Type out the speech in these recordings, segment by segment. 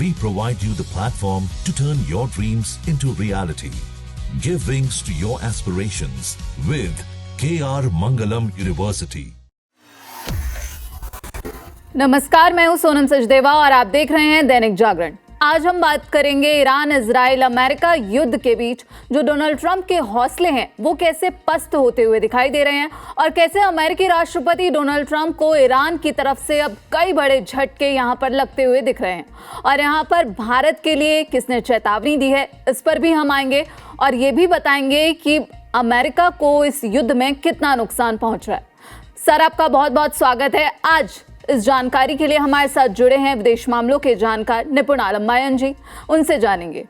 We provide you the platform to turn your dreams into reality. Give wings to your aspirations with KR Mangalam University. नमस्कार, मैं हूं सोनम सचदेवा और आप देख रहे हैं दैनिक जागरण। आज हम बात करेंगे ईरान, इजराइल, अमेरिका युद्ध के बीच जो डोनाल्ड ट्रंप के हौसले हैं वो कैसे पस्त होते हुए दिखाई दे रहे हैं और कैसे अमेरिकी राष्ट्रपति डोनाल्ड ट्रंप को ईरान की तरफ से अब कई बड़े झटके यहां पर लगते हुए दिख रहे हैं और यहां पर भारत के लिए किसने चेतावनी दी है, इस पर भी हम आएंगे और ये भी बताएंगे कि अमेरिका को इस युद्ध में कितना नुकसान पहुंच रहा है। सर, आपका बहुत बहुत स्वागत है। आज इस जानकारी के लिए हमारे साथ जुड़े हैं विदेश मामलों के जानकार निपुण आलम मायन जी, उनसे जानेंगे।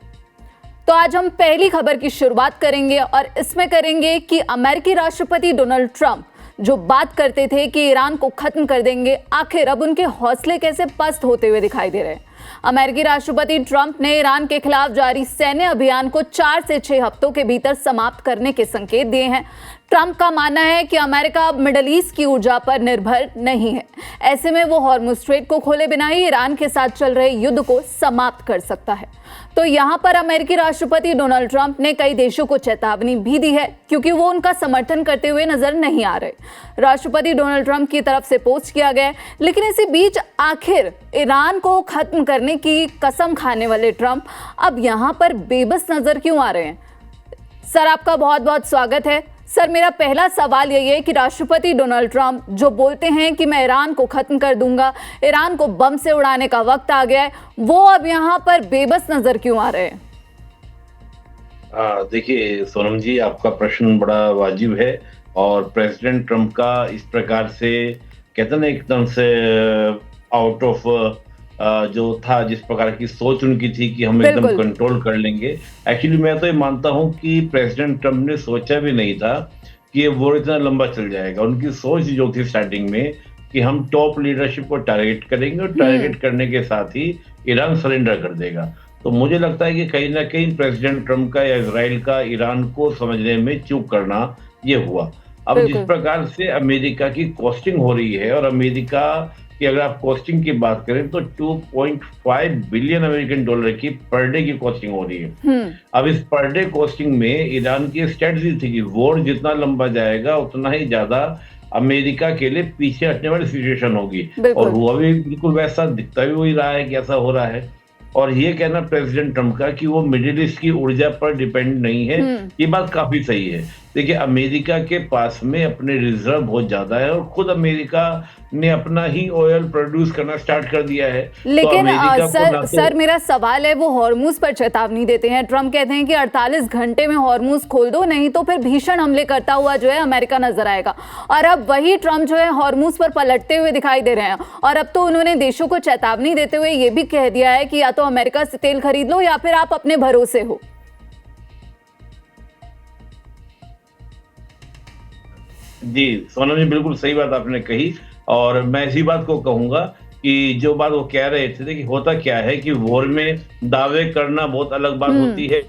तो आज हम पहली खबर की शुरुआत करेंगे और इसमें करेंगे कि अमेरिकी राष्ट्रपति डोनाल्ड ट्रंप जो बात करते थे कि ईरान को खत्म कर देंगे, आखिर अब उनके हौसले कैसे पस्त होते हुए दिखाई दे रहे हैं। अमेरिकी राष्ट्रपति ट्रंप ने ईरान के खिलाफ जारी सैन्य अभियान को 4 से 6 हफ्तों के भीतर समाप्त करने के संकेत दिए हैं। ट्रंप का मानना है कि अमेरिका अब मिडल ईस्ट की ऊर्जा पर निर्भर नहीं है। ऐसे में वो हॉर्मुज़ स्ट्रेट को खोले बिना ही ईरान के साथ चल रहे युद्ध को समाप्त कर सकता है। तो यहाँ पर अमेरिकी राष्ट्रपति डोनाल्ड ट्रंप ने कई देशों को चेतावनी भी दी है क्योंकि वो उनका समर्थन करते हुए नजर नहीं आ रहे। राष्ट्रपति डोनाल्ड ट्रंप की तरफ से पोस्ट किया गया है, लेकिन इसी बीच आखिर ईरान को खत्म करने की कसम खाने वाले ट्रंप अब यहाँ पर बेबस नजर क्यों आ रहे हैं? सर, आपका बहुत बहुत स्वागत है। सर, मेरा पहला सवाल यही है कि राष्ट्रपति डोनाल्ड ट्रंप जो बोलते हैं कि मैं ईरान को खत्म कर दूंगा, ईरान को बम से उड़ाने का वक्त आ गया है, वो अब यहाँ पर बेबस नजर क्यों आ रहे हैं? देखिए सोनम जी, आपका प्रश्न बड़ा वाजिब है और प्रेसिडेंट ट्रंप का इस प्रकार से कहते हैं ना एकदम से आउट ऑफ जो था, जिस प्रकार की सोच उनकी थी कि हम एकदम कंट्रोल कर लेंगे। एक्चुअली मैं तो ये मानता हूं कि प्रेसिडेंट ट्रंप ने सोचा भी नहीं था कि ये वॉर इतना लंबा चल जाएगा। उनकी सोच जो थी स्टार्टिंग में कि हम टॉप लीडरशिप को टारगेट करेंगे और टारगेट करने के साथ ही ईरान सरेंडर कर देगा। तो मुझे लगता है कि कहीं ना कहीं प्रेसिडेंट ट्रंप का या इजराइल का ईरान को समझने में चूक करना ये हुआ। अब जिस प्रकार से अमेरिका की कॉस्टिंग हो रही है और अमेरिका कि अगर आप कॉस्टिंग की बात करें तो 2.5 बिलियन अमेरिकन डॉलर की पर डे की कॉस्टिंग हो रही है। अब इस पर डे कॉस्टिंग में ईरान की स्ट्रेटजी थी कि वॉर जितना लंबा जाएगा उतना ही ज्यादा अमेरिका के लिए पीछे हटने वाली सिचुएशन होगी और हुआ भी बिल्कुल वैसा, दिखता भी वही रहा है कि ऐसा हो रहा है। और ये कहना प्रेसिडेंट ट्रंप का कि वो मिडिल ईस्ट की ऊर्जा पर डिपेंड नहीं है, ये बात काफी सही है। देखिए, अमेरिका के पास में अपने रिजर्व बहुत ज्यादा है और खुद अमेरिका ने अपना ही ऑयल प्रोड्यूस करना स्टार्ट कर दिया है। लेकिन तो सर मेरा सवाल है, वो हॉर्मुज़ पर चेतावनी देते हैं। ट्रंप कहते हैं कि 48 घंटे में हॉर्मुज़ खोल दो, नहीं तो फिर भीषण हमले करता हुआ जो है अमेरिका नजर आएगा। और अब वही ट्रंप जो है हॉर्मुज़ पर पलटते हुए दिखाई दे रहे हैं और अब तो उन्होंने देशों को चेतावनी देते हुए ये भी कह दिया है कि या तो अमेरिका से तेल खरीद लो या फिर आप अपने भरोसे हो। जी सोनम जी, बिल्कुल सही बात आपने कही और मैं इसी बात को कहूंगा कि जो बात वो कह रहे थे कि होता क्या है कि वॉर में दावे करना बहुत अलग बात होती है।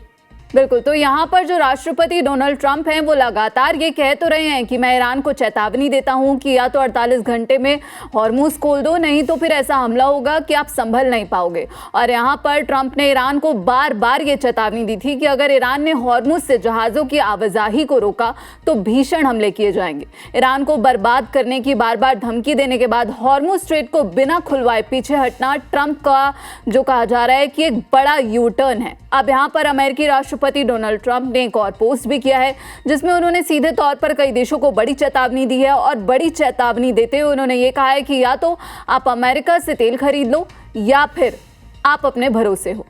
बिल्कुल, तो यहाँ पर जो राष्ट्रपति डोनाल्ड ट्रंप हैं वो लगातार ये कह तो रहे हैं कि मैं ईरान को चेतावनी देता हूँ कि या तो 48 घंटे में हॉर्मुज़ खोल दो, नहीं तो फिर ऐसा हमला होगा कि आप संभल नहीं पाओगे। और यहाँ पर ट्रंप ने ईरान को बार बार ये चेतावनी दी थी कि अगर ईरान ने हॉर्मुज़ से जहाज़ों की आवाजाही को रोका तो भीषण हमले किए जाएंगे। ईरान को बर्बाद करने की बार बार धमकी देने के बाद हॉर्मुज़ स्ट्रेट को बिना खुलवाए पीछे हटना ट्रंप का जो कहा जा रहा है कि एक बड़ा यू टर्न है। अब यहाँ पर अमेरिकी राष्ट्रपति डोनाल्ड ट्रंप ने एक और पोस्ट भी किया है जिसमें उन्होंने सीधे तौर पर कई देशों को बड़ी चेतावनी दी है और बड़ी चेतावनी देते हुए उन्होंने ये कहा है कि या तो आप अमेरिका से तेल खरीद लो या फिर आप अपने भरोसे हो।